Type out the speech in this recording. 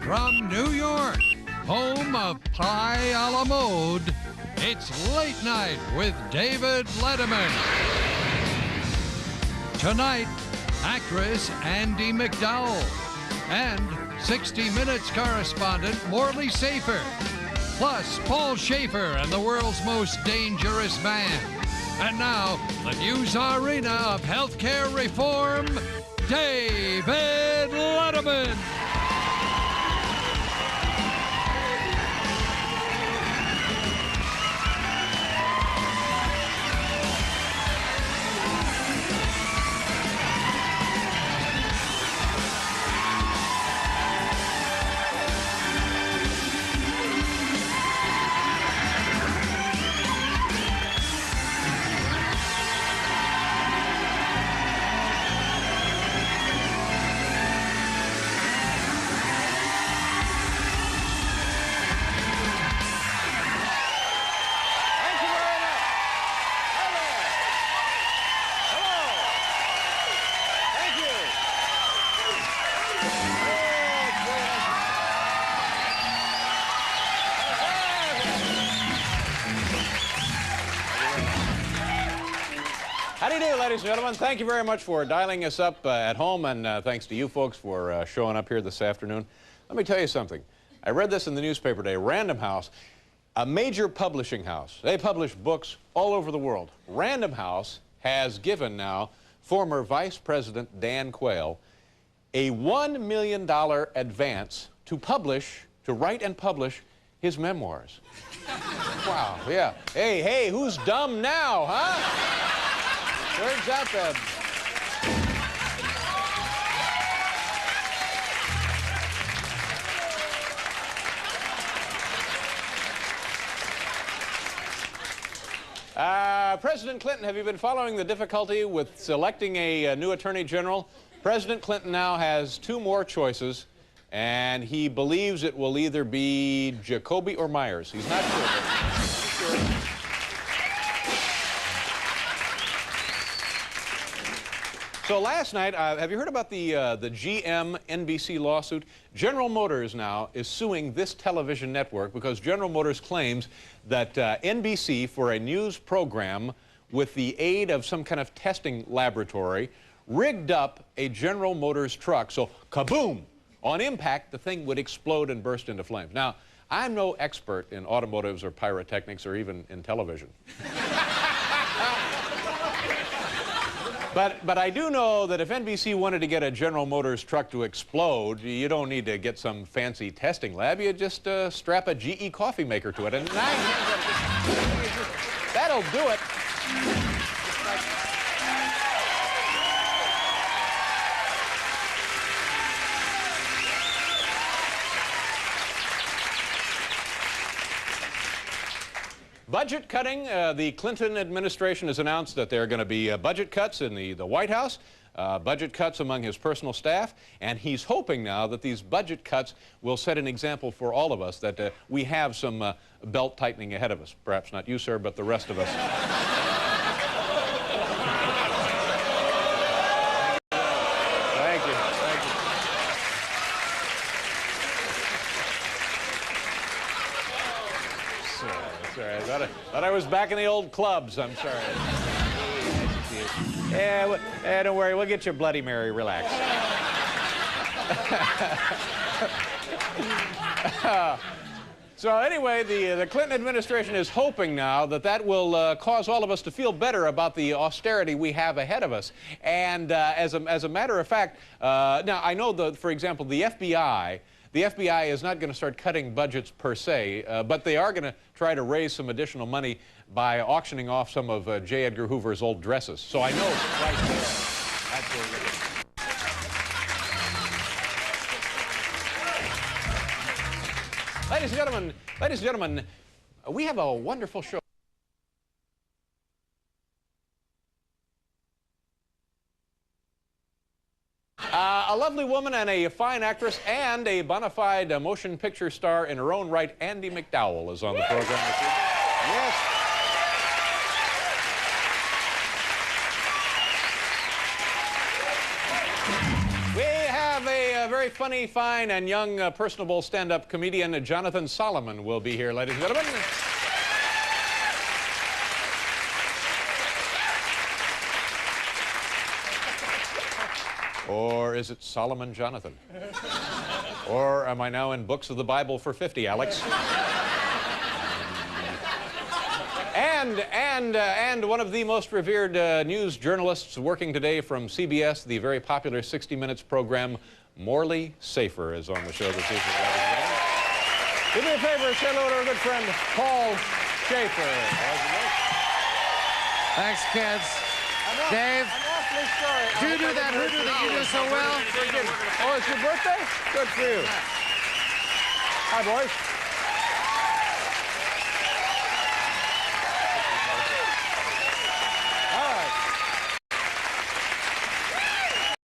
From New York, home of Pie a la Mode, it's Late Night with David Letterman. Tonight, actress Andie MacDowell and 60 Minutes correspondent Morley Safer, plus Paul Schaefer and the world's most dangerous man. And now, the news arena of healthcare reform, David Letterman. How do you do, ladies and gentlemen? Thank you very much for dialing us up at home, and thanks to you folks for showing up here this afternoon. Let me tell you something. I read this in the newspaper today. Random House, a major publishing house. They publish books all over the world. Random House has given now former Vice President Dan Quayle a $1 million advance to write and publish his memoirs. Wow, yeah. Hey, who's dumb now, huh? Turns out that President Clinton, have you been following the difficulty with selecting a new Attorney General? President Clinton now has two more choices, and he believes it will either be Jacoby or Myers. He's not sure. So last night, have you heard about the GM NBC lawsuit? General Motors now is suing this television network because General Motors claims that NBC, for a news program with the aid of some kind of testing laboratory, rigged up a General Motors truck. So kaboom! On impact, the thing would explode and burst into flames. Now, I'm no expert in automotives or pyrotechnics or even in television. But I do know that if NBC wanted to get a General Motors truck to explode, you don't need to get some fancy testing lab. You just strap a GE coffee maker to it, and that'll do it. Budget cutting. The Clinton administration has announced that there are going to be budget cuts in the White House, budget cuts among his personal staff, and he's hoping now that these budget cuts will set an example for all of us, that we have some belt tightening ahead of us. Perhaps not you, sir, but the rest of us. Thank you. Thank you. Sorry, I thought I was back in the old clubs. I'm sorry. Yeah, don't worry. We'll get you a Bloody Mary. Relax. So anyway, the Clinton administration is hoping now that will cause all of us to feel better about the austerity we have ahead of us. And as a matter of fact, now I know for example, the FBI is not going to start cutting budgets per se, but they are going to try to raise some additional money by auctioning off some of J. Edgar Hoover's old dresses. So I know right there, that's where we're going. Ladies and gentlemen, we have a wonderful show. A lovely woman and a fine actress and a bona fide motion picture star in her own right, Andie MacDowell, is on the program this evening. Yes. We have a very very funny, fine, and young, personable stand-up comedian Jonathan Solomon will be here, ladies and gentlemen. Or is it Solomon Jonathan? Or am I now in Books of the Bible for 50, Alex? And one of the most revered news journalists working today from CBS, the very popular 60 Minutes program, Morley Safer, is on the show this evening. Do me a favor, say hello to our good friend, Paul Schaefer. Thanks, kids. Dave, I'm awfully sorry. do you do that hoodoo that you do so well? Oh, it's your birthday? Good for you. Hi, boys.